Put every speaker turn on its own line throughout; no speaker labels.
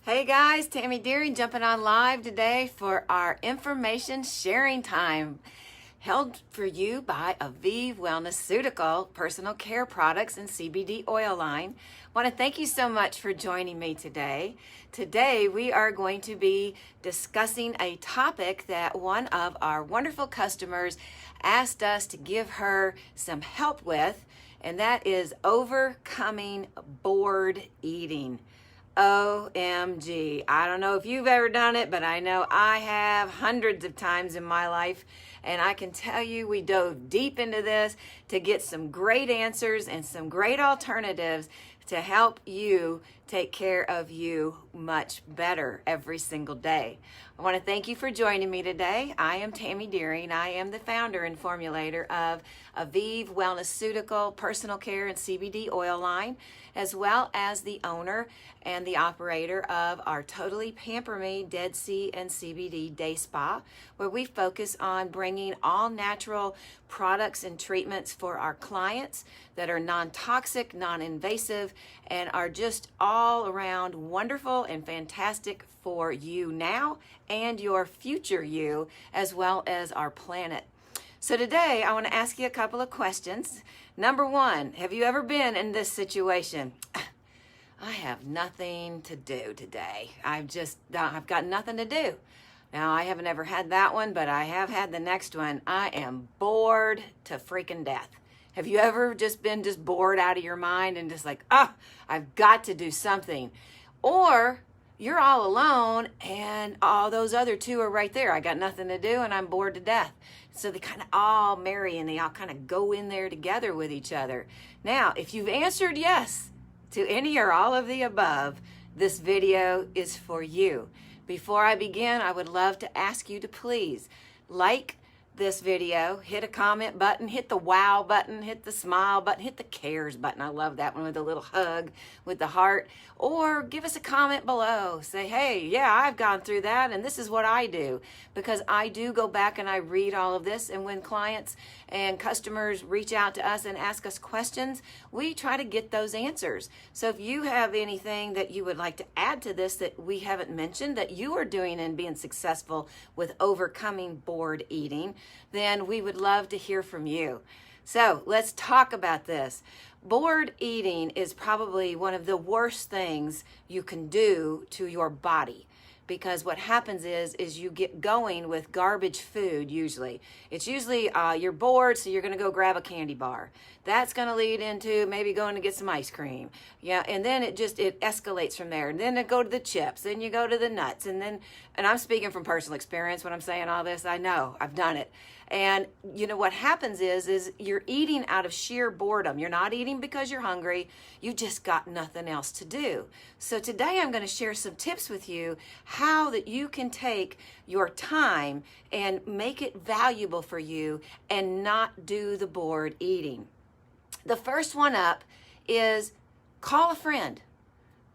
Hey guys, Tammy Deering jumping on live today for our information sharing time held for you by AvivSpa personal care products and CBD oil line. I want to thank you so much for joining me today. Today we are going to be discussing a topic that one of our wonderful customers asked us to give her some help with, and that is overcoming bored eating. OMG. I don't know if you've ever done it, but I know I have hundreds of times in my life. And I can tell you we dove deep into this to get some great answers and some great alternatives to help you take care of you much better every single day. I want to thank you for joining me today. I am Tammy Deering. I am the founder and formulator of AvivSpa personal care and CBD oil line, as well as the owner and the operator of our Totally Pamper Me Dead Sea and CBD Day Spa, where we focus on bringing all natural products and treatments for our clients that are non-toxic, non-invasive, and are just all around wonderful and fantastic for you now and your future you, as well as our planet. So today I want to ask you a couple of questions. Number one, have you ever been in this situation? I have nothing to do today. I've got nothing to do. Now, I haven't ever had that one, but I have had the next one. I am bored to freaking death. Have you ever just been bored out of your mind and just like, I've got to do something? Or you're all alone and all those other two are right there. I got nothing to do and I'm bored to death. So they kind of all marry and they all kind of go in there together with each other. Now, if you've answered yes to any or all of the above, this video is for you. Before I begin, I would love to ask you to please like this video, hit a comment button, hit the wow button, hit the smile button, hit the cares button. I love that one with a little hug with the heart. Or give us a comment below. Say, hey, yeah, I've gone through that and this is what I do. Because I do go back and I read all of this, and when clients and customers reach out to us and ask us questions, we try to get those answers. So if you have anything that you would like to add to this that we haven't mentioned that you are doing and being successful with overcoming bored eating, then we would love to hear from you. So let's talk about this. Bored eating is probably one of the worst things you can do to your body, because what happens is you get going with garbage food usually. It's usually you're bored, so you're going to go grab a candy bar. That's going to lead into maybe going to get some ice cream. Yeah, and then it escalates from there. And then it go to the chips, then you go to the nuts, and I'm speaking from personal experience when I'm saying all this. I know, I've done it. And you know what happens is you're eating out of sheer boredom. You're not eating because you're hungry. You just got nothing else to do. So today I'm going to share some tips with you how that you can take your time and make it valuable for you and not do the bored eating. The first one up is call a friend.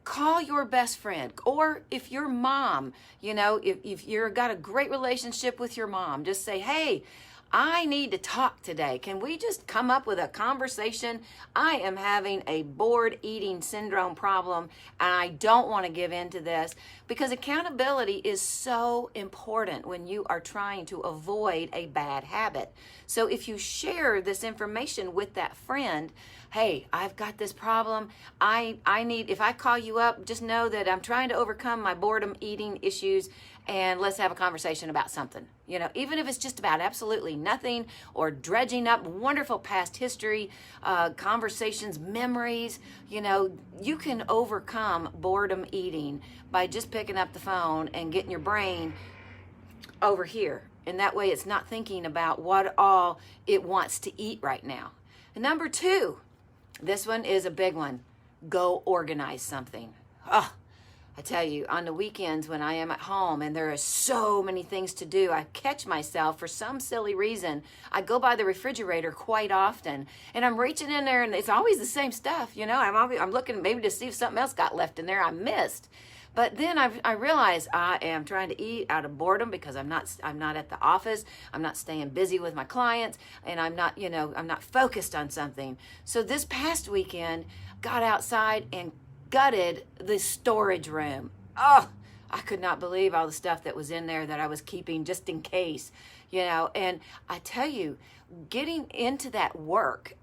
Call your best friend, or if your mom, if you've got a great relationship with your mom, just say, hey, I need to talk today. Can we just come up with a conversation? I am having a bored eating syndrome problem and I don't want to give in to this, because accountability is so important when you are trying to avoid a bad habit. So if you share this information with that friend, hey, I've got this problem. If I call you up, just know that I'm trying to overcome my boredom eating issues, and let's have a conversation about something. Even if it's just about absolutely nothing, or dredging up wonderful past history, conversations, memories. You can overcome boredom eating by just picking up the phone and getting your brain over here. And that way it's not thinking about what all it wants to eat right now. And number two, this one is a big one. Go organize something. I tell you, on the weekends when I am at home and there are so many things to do, I catch myself for some silly reason. I go by the refrigerator quite often and I'm reaching in there and it's always the same stuff. I'm looking maybe to see if something else got left in there I missed. But then I realize I am trying to eat out of boredom because I'm not at the office. I'm not staying busy with my clients, and I'm not focused on something. So this past weekend, got outside and gutted the storage room. oh, I could not believe all the stuff that was in there that I was keeping just in case, and I tell you, getting into that work,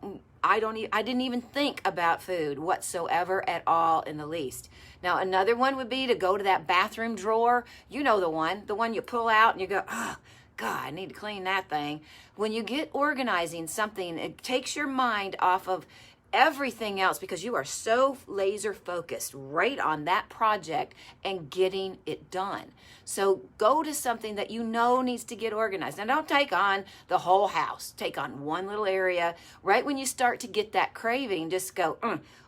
I didn't even think about food whatsoever at all in the least. Now, another one would be to go to that bathroom drawer. You know the one you pull out and you go, oh, God, I need to clean that thing. When you get organizing something, it takes your mind off of everything else because you are so laser focused right on that project and getting it done. So go to something that you know needs to get organized. Now, don't take on the whole house. Take on one little area. Right when you start to get that craving, just go,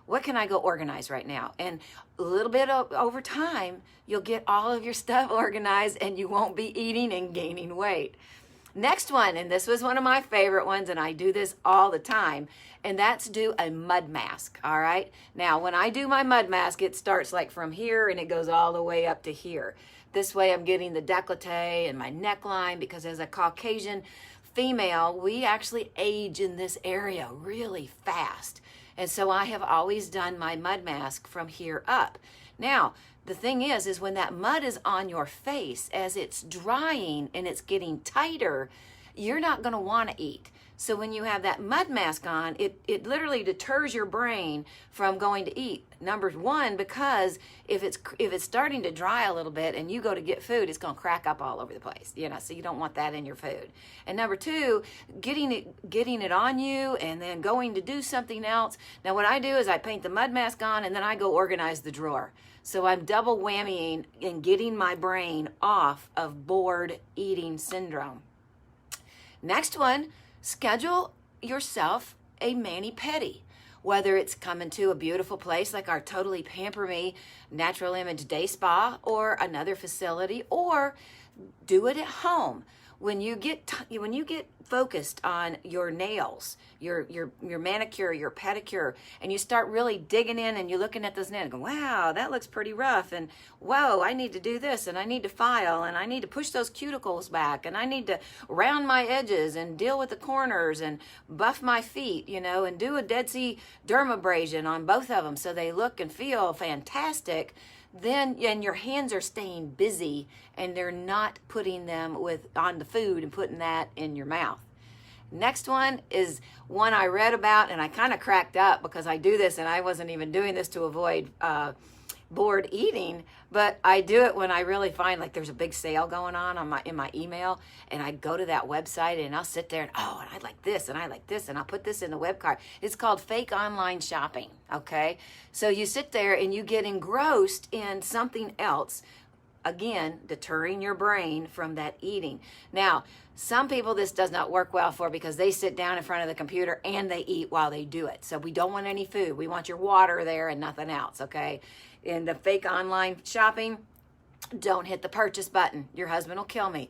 what can I go organize right now? And a little bit over time, you'll get all of your stuff organized and you won't be eating and gaining weight. Next one, and this was one of my favorite ones, and I do this all the time, and that's do a mud mask, all right? Now, when I do my mud mask, it starts like from here and it goes all the way up to here. This way I'm getting the décolleté and my neckline, because as a Caucasian female, we actually age in this area really fast. And so I have always done my mud mask from here up. Now, the thing is when that mud is on your face, as it's drying and it's getting tighter, you're not going to want to eat. So when you have that mud mask on, it literally deters your brain from going to eat. Number one, because if it's starting to dry a little bit and you go to get food, it's going to crack up all over the place, so you don't want that in your food. And number two, getting it on you and then going to do something else. Now what I do is I paint the mud mask on and then I go organize the drawer. So I'm double whammying and getting my brain off of bored eating syndrome. Next one, schedule yourself a mani-pedi. Whether it's coming to a beautiful place like our Totally Pamper Me Natural Image Day Spa or another facility, or do it at home. When you get focused on your nails, your manicure, your pedicure, and you start really digging in and you're looking at those nails and go, wow, that looks pretty rough, and whoa, I need to do this, and I need to file, and I need to push those cuticles back, and I need to round my edges and deal with the corners and buff my feet, and do a Dead Sea dermabrasion on both of them so they look and feel fantastic. And your hands are staying busy and they're not putting them on the food and putting that in your mouth. Next one is one I read about and I kind of cracked up because I do this and I wasn't even doing this to avoid bored eating, but I do it when I really find like there's a big sale going on in my email, and I go to that website and I'll sit there and and I like this and I like this and I'll put this in the web cart. It's called fake online shopping, okay? So you sit there and you get engrossed in something else, again, deterring your brain from that eating. Now, some people this does not work well for because they sit down in front of the computer and they eat while they do it. So we don't want any food. We want your water there and nothing else, okay? In the fake online shopping, don't hit the purchase button. Your husband will kill me.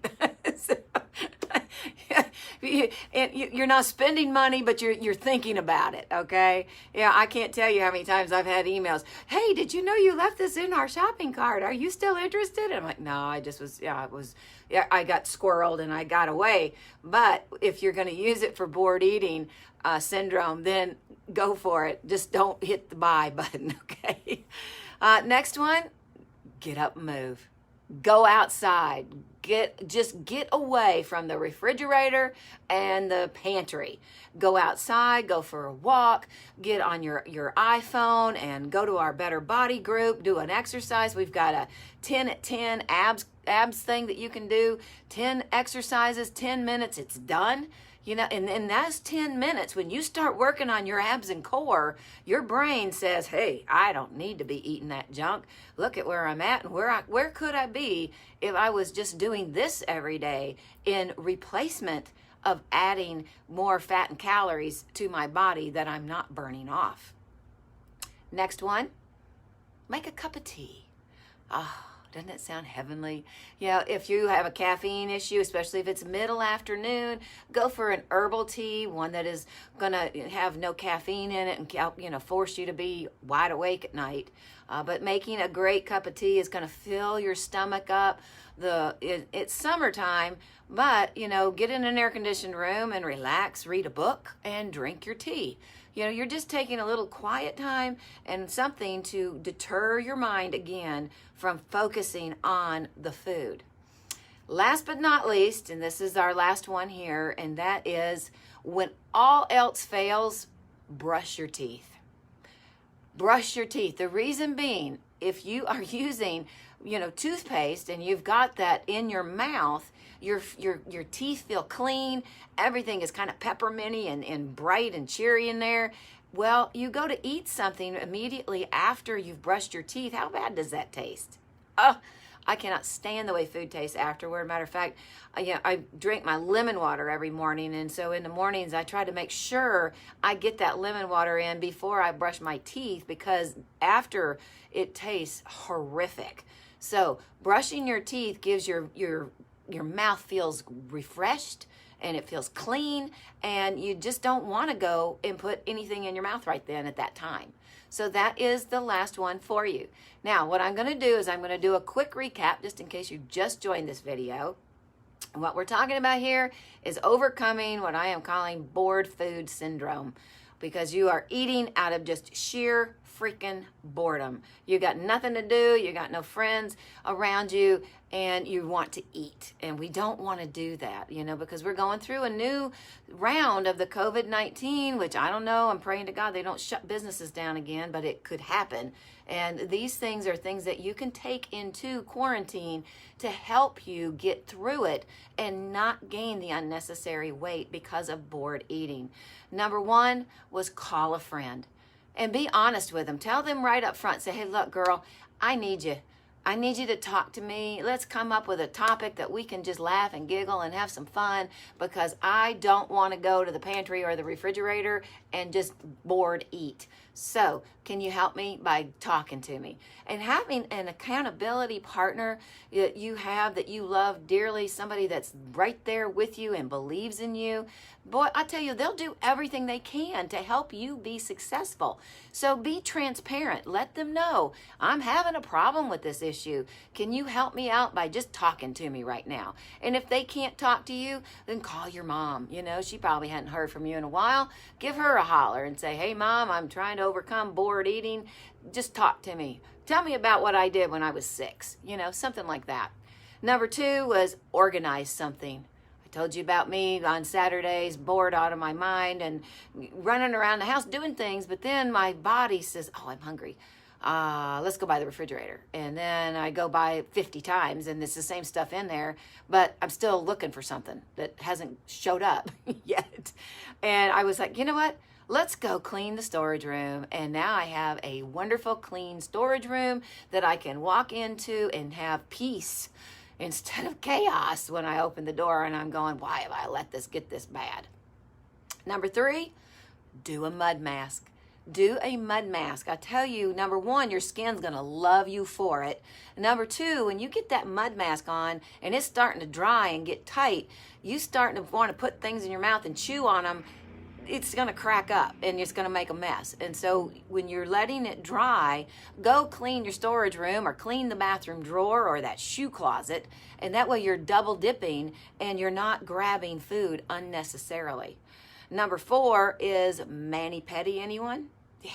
You're not spending money, but you're thinking about it, okay? Yeah, I can't tell you how many times I've had emails. Hey, did you know you left this in our shopping cart? Are you still interested? And I'm like, no, I just was, I got squirreled and I got away. But if you're going to use it for bored eating syndrome, then go for it. Just don't hit the buy button, okay? Next one, get up and move. Go outside. Just get away from the refrigerator and the pantry. Go outside, go for a walk, get on your iPhone and go to our Better Body group, do an exercise. We've got a 10 at 10 abs thing that you can do. 10 exercises, 10 minutes, it's done. And in those 10 minutes, when you start working on your abs and core, your brain says, hey, I don't need to be eating that junk. Look at where I'm at and where could I be if I was just doing this every day in replacement of adding more fat and calories to my body that I'm not burning off. Next one, make a cup of tea. Doesn't it sound heavenly? If you have a caffeine issue, especially if it's middle afternoon, go for an herbal tea, one that is going to have no caffeine in it and force you to be wide awake at night. But making a great cup of tea is going to fill your stomach up. It's summertime, but get in an air-conditioned room and relax, read a book, and drink your tea. You know, you're just taking a little quiet time and something to deter your mind again from focusing on the food. Last but not least, and this is our last one here, and that is when all else fails, brush your teeth. Brush your teeth. The reason being, if you are using, toothpaste and you've got that in your mouth, your teeth feel clean, everything is kind of pepperminty and bright and cheery in there. Well, you go to eat something immediately after you've brushed your teeth. How bad does that taste? Oh, I cannot stand the way food tastes afterward. Matter of fact, I drink my lemon water every morning, and so in the mornings I try to make sure I get that lemon water in before I brush my teeth, because after it tastes horrific. So brushing your teeth gives your mouth feels refreshed and it feels clean, and you just don't want to go and put anything in your mouth right then at that time. So that is the last one for you. Now, what I'm going to do is I'm going to do a quick recap just in case you just joined this video. What we're talking about here is overcoming what I am calling bored food syndrome, because you are eating out of just sheer freaking boredom. You got nothing to do, you got no friends around you, and you want to eat. And we don't want to do that, because we're going through a new round of the COVID-19, which I don't know. I'm praying to God they don't shut businesses down again, but it could happen. And these things are things that you can take into quarantine to help you get through it and not gain the unnecessary weight because of bored eating. Number one was call a friend and be honest with them. Tell them right up front. Say, hey, look, girl, I need you. I need you to talk to me. Let's come up with a topic that we can just laugh and giggle and have some fun, because I don't want to go to the pantry or the refrigerator and just bored eat. So can you help me by talking to me? And having an accountability partner that you have, that you love dearly, somebody that's right there with you and believes in you, boy, I tell you, they'll do everything they can to help you be successful. So be transparent. Let them know, I'm having a problem with this issue. Can you help me out by just talking to me right now? And if they can't talk to you, then call your mom. She probably hadn't heard from you in a while. Give her a holler and say, hey, Mom, I'm trying to overcome bored eating. Just talk to me. Tell me about what I did when I was 6, something like that. Number 2 was organize something. Told you about me on Saturdays, bored out of my mind and running around the house doing things, but then my body says, oh, I'm hungry. Let's go by the refrigerator. And then I go by 50 times and it's the same stuff in there, but I'm still looking for something that hasn't showed up yet. And I was like, you know what? Let's go clean the storage room. And now I have a wonderful clean storage room that I can walk into and have peace instead of chaos when I open the door and I'm going, why have I let this get this bad? Number 3, do a mud mask. Do a mud mask. I tell you, number 1, your skin's going to love you for it. Number 2, when you get that mud mask on and it's starting to dry and get tight, you starting to want to put things in your mouth and chew on them, it's going to crack up and it's going to make a mess. And so when you're letting it dry, go clean your storage room or clean the bathroom drawer or that shoe closet. And that way you're double dipping and you're not grabbing food unnecessarily. Number 4 is mani-pedi. Anyone? Yeah.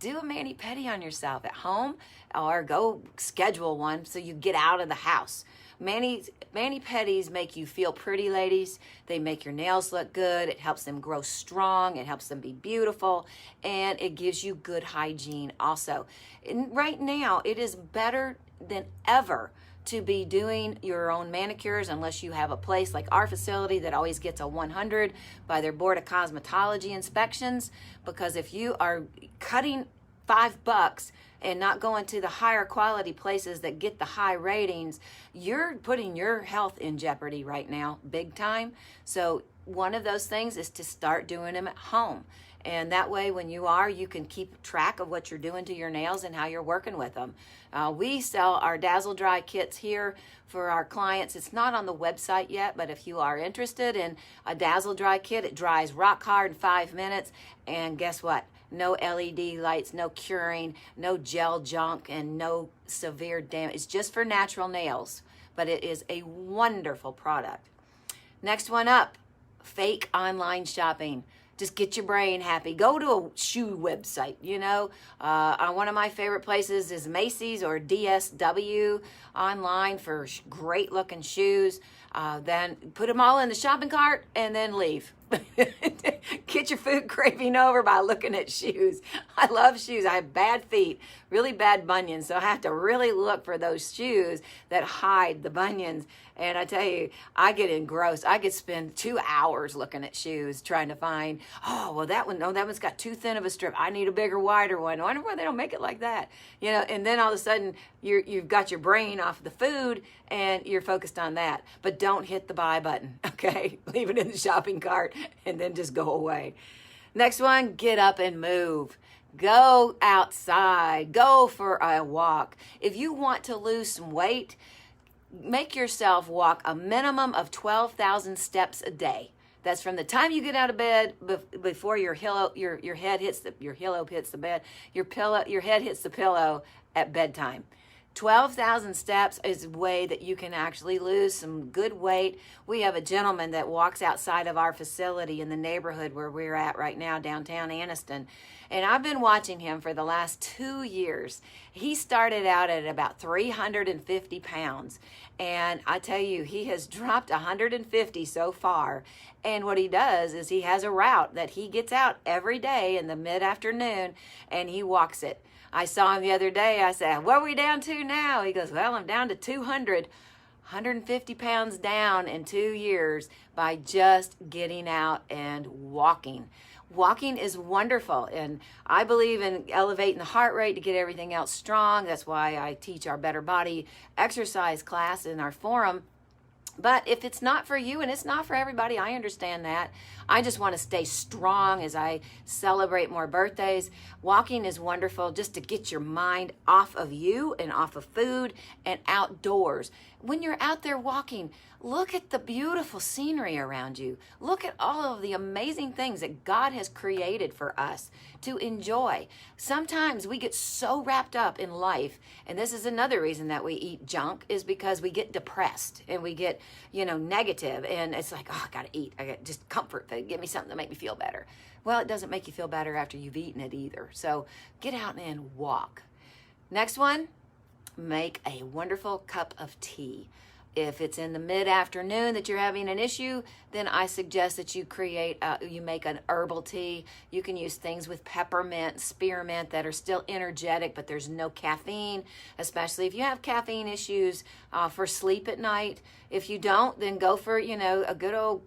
Do a mani-pedi on yourself at home, or go schedule one so you get out of the house. Mani-pedis make you feel pretty, ladies. They make your nails look good. It helps them grow strong. It helps them be beautiful. And it gives you good hygiene also. And right now, it is better than ever to be doing your own manicures, unless you have a place like our facility that always gets a 100 by their Board of Cosmetology inspections. Because if you are cutting $5 and not going to the higher quality places that get the high ratings, you're putting your health in jeopardy right now, big time. So one of those things is to start doing them at home. And that way, when you can keep track of what you're doing to your nails and how you're working with them. We sell our Dazzle Dry kits here for our clients. It's not on the website yet, but if you are interested in a Dazzle Dry kit, it dries rock hard in 5 minutes. And guess what? No LED lights, no curing, no gel junk, and no severe damage. It's just for natural nails, but it is a wonderful product. Next one up, fake online shopping. just get your brain happy. Go to a shoe website, one of my favorite places is Macy's or DSW online for great looking shoes. Then put them all in the shopping cart and then leave. Get your food craving over by looking at shoes. I love shoes. I have bad feet, really bad bunions, so I have to really look for those shoes that hide the bunions. And I tell you, I get engrossed. I could spend 2 hours looking at shoes trying to find, that one's got too thin of a strip. I need a bigger, wider one. I wonder why they don't make it like that. And then all of a sudden you've got your brain off the food and you're focused on that. But don't hit the buy button, okay? Leave it in the shopping cart and then just go away. Next one, get up and move. Go outside. Go for a walk. If you want to lose some weight, make yourself walk a minimum of 12,000 steps a day. That's from the time you get out of bed before your head hits the bed. Your head hits the pillow at bedtime. 12,000 steps is a way that you can actually lose some good weight. We have a gentleman that walks outside of our facility in the neighborhood where we're at right now, downtown Anniston. And I've been watching him for the last 2 years. He started out at about 350 pounds. And I tell you, he has dropped 150 so far. And what he does is he has a route that he gets out every day in the mid-afternoon and he walks it. I saw him the other day. I said, what are we down to now? He goes, well, I'm down to 150 pounds down in 2 years by just getting out and walking. Walking is wonderful, and I believe in elevating the heart rate to get everything else strong. That's why I teach our Better Body exercise class in our forum. But if it's not for you and it's not for everybody, I understand that. I just want to stay strong as I celebrate more birthdays. Walking is wonderful just to get your mind off of you and off of food and outdoors. When you're out there walking, look at the beautiful scenery around you. Look at all of the amazing things that God has created for us to enjoy. Sometimes we get so wrapped up in life, and this is another reason that we eat junk, is because we get depressed and we get, negative, and it's like, I gotta eat. I got just comfort food. Give me something to make me feel better. Well, it doesn't make you feel better after you've eaten it either. So get out and walk. Next one, make a wonderful cup of tea. If it's in the mid-afternoon that you're having an issue, then I suggest that you make an herbal tea. You can use things with peppermint, spearmint that are still energetic, but there's no caffeine, especially if you have caffeine issues for sleep at night. If you don't, then go for, a good old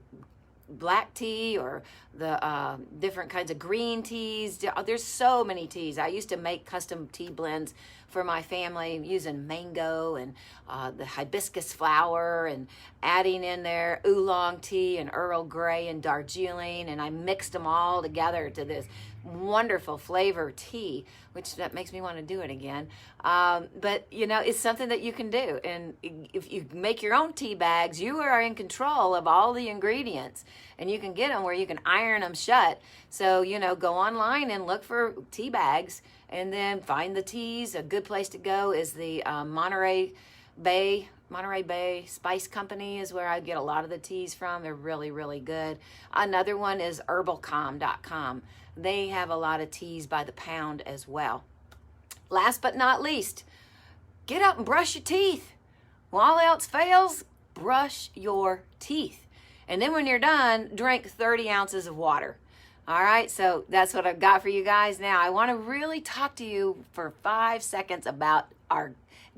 black tea or the different kinds of green teas. There's so many teas. I used to make custom tea blends for my family using mango and the hibiscus flower and adding in there oolong tea and Earl Grey and Darjeeling, and I mixed them all together to this wonderful flavor tea, which that makes me want to do it again. But it's something that you can do, and if you make your own tea bags, you are in control of all the ingredients, and you can get them where you can iron them shut. So go online and look for tea bags and then find the teas. A good place to go is the Monterey Bay Spice Company is where I get a lot of the teas from. They're really, really good. Another one is herbalcom.com. They have a lot of teas by the pound as well. Last but not least, get up and brush your teeth. When all else fails, brush your teeth. And then when you're done, drink 30 ounces of water. All right, so that's what I've got for you guys. Now, I want to really talk to you for 5 seconds about our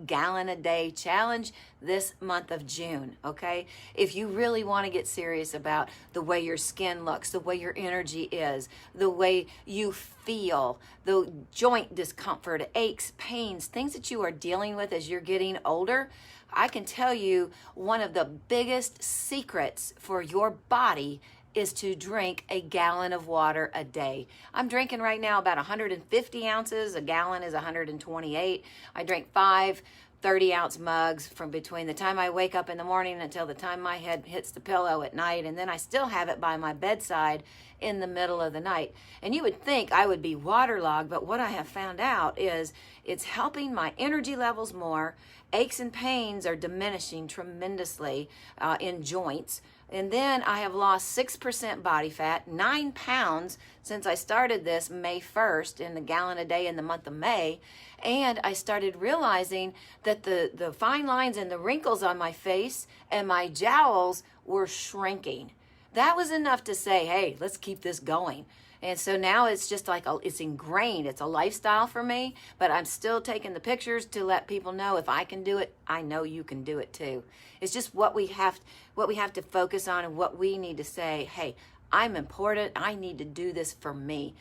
gallon a day challenge this month of June, okay? If you really want to get serious about the way your skin looks, the way your energy is, the way you feel, the joint discomfort, aches, pains, things that you are dealing with as you're getting older, I can tell you one of the biggest secrets for your body is to drink a gallon of water a day. I'm drinking right now about 150 ounces. A gallon is 128. I drink 5 30-ounce mugs from between the time I wake up in the morning until the time my head hits the pillow at night, and then I still have it by my bedside in the middle of the night. And you would think I would be waterlogged, but what I have found out is it's helping my energy levels more, aches and pains are diminishing tremendously in joints. And then I have lost 6% body fat, 9 pounds since I started this May 1st in the gallon a day in the month of May. And I started realizing that the fine lines and the wrinkles on my face and my jowls were shrinking. That was enough to say, hey, let's keep this going. And so now it's just like, it's ingrained. It's a lifestyle for me, but I'm still taking the pictures to let people know if I can do it, I know you can do it too. It's just what we have to focus on and what we need to say, hey, I'm important. I need to do this for me.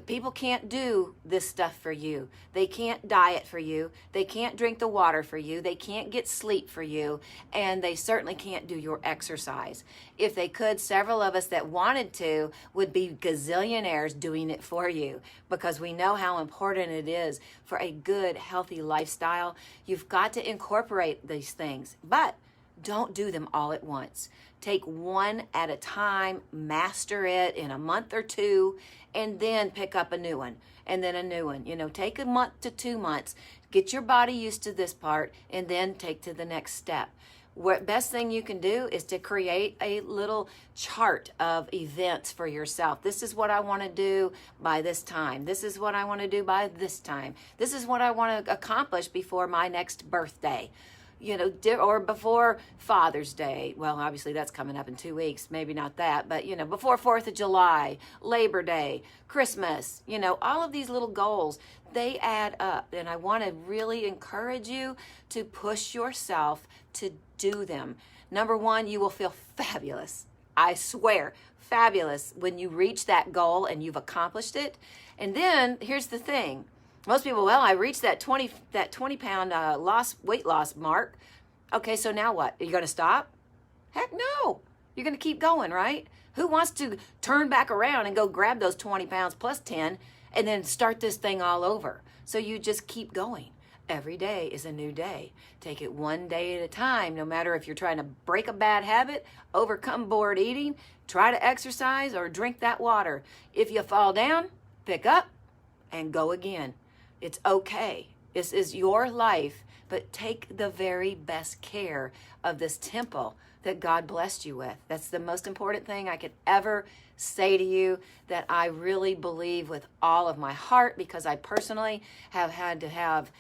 People can't do this stuff for you. They can't diet for you. They can't drink the water for you. They can't get sleep for you. And they certainly can't do your exercise. If they could, several of us that wanted to would be gazillionaires doing it for you, because we know how important it is for a good, healthy lifestyle. You've got to incorporate these things, but don't do them all at once. Take one at a time, master it in a month or two, and then pick up a new one, and then a new one. You know, take a month to 2 months, get your body used to this part, and then take to the next step. What best thing you can do is to create a little chart of events for yourself. This is what I want to do by this time. This is what I want to do by this time. This is what I want to accomplish before my next birthday. You know, or before Father's Day. Well, obviously that's coming up in 2 weeks. Maybe not that, but, you know, before 4th of July, Labor Day, Christmas, you know, all of these little goals, they add up. And I want to really encourage you to push yourself to do them. Number one, you will feel fabulous. I swear, fabulous when you reach that goal and you've accomplished it. And then here's the thing. Most people, well, I reached that 20 pound weight loss mark. Okay, so now what? Are you going to stop? Heck no. You're going to keep going, right? Who wants to turn back around and go grab those 20 pounds plus 10 and then start this thing all over? So you just keep going. Every day is a new day. Take it one day at a time, no matter if you're trying to break a bad habit, overcome bored eating, try to exercise, or drink that water. If you fall down, pick up and go again. It's okay. This is your life, but take the very best care of this temple that God blessed you with. That's the most important thing I could ever say to you, that I really believe with all of my heart, because I personally have had to have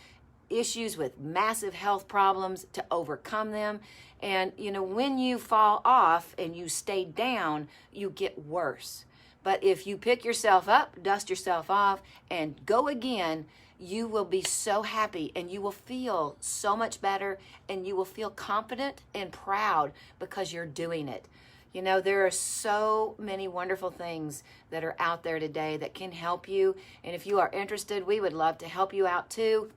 issues with massive health problems to overcome them. And, you know, when you fall off and you stay down, you get worse. But if you pick yourself up, dust yourself off, and go again, you will be so happy and you will feel so much better, and you will feel confident and proud because you're doing it. You know, there are so many wonderful things that are out there today that can help you. And if you are interested, we would love to help you out too.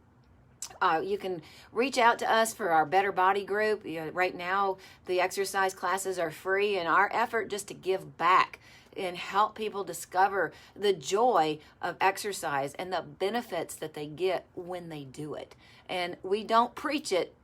You can reach out to us for our Better Body group. You know, right now, the exercise classes are free, and our effort just to give back and help people discover the joy of exercise and the benefits that they get when they do it. And we don't preach it,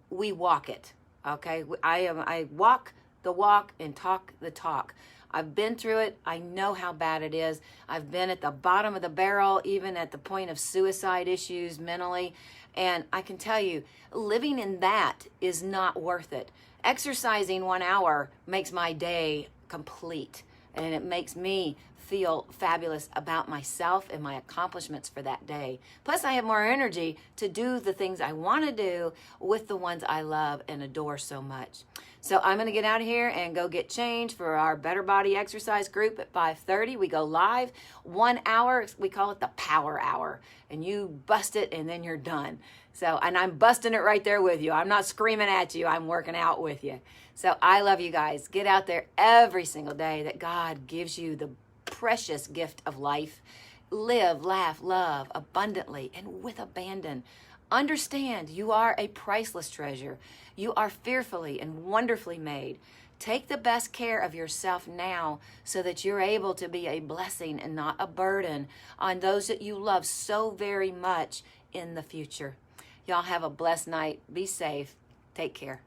we walk it. Okay, I walk the walk and talk the talk. I've been through it. I know how bad it is. I've been at the bottom of the barrel, even at the point of suicide issues mentally. And I can tell you, living in that is not worth it. Exercising 1 hour makes my day complete, and it makes me feel fabulous about myself and my accomplishments for that day. Plus, I have more energy to do the things I want to do with the ones I love and adore so much. So I'm going to get out of here and go get changed for our Better Body exercise group at 5:30. We go live 1 hour. We call it the power hour. And you bust it and then you're done. So, and I'm busting it right there with you. I'm not screaming at you. I'm working out with you. So I love you guys. Get out there every single day that God gives you the precious gift of life. Live, laugh, love abundantly and with abandon. Understand you are a priceless treasure. You are fearfully and wonderfully made. Take the best care of yourself now so that you're able to be a blessing and not a burden on those that you love so very much in the future. Y'all have a blessed night. Be safe. Take care.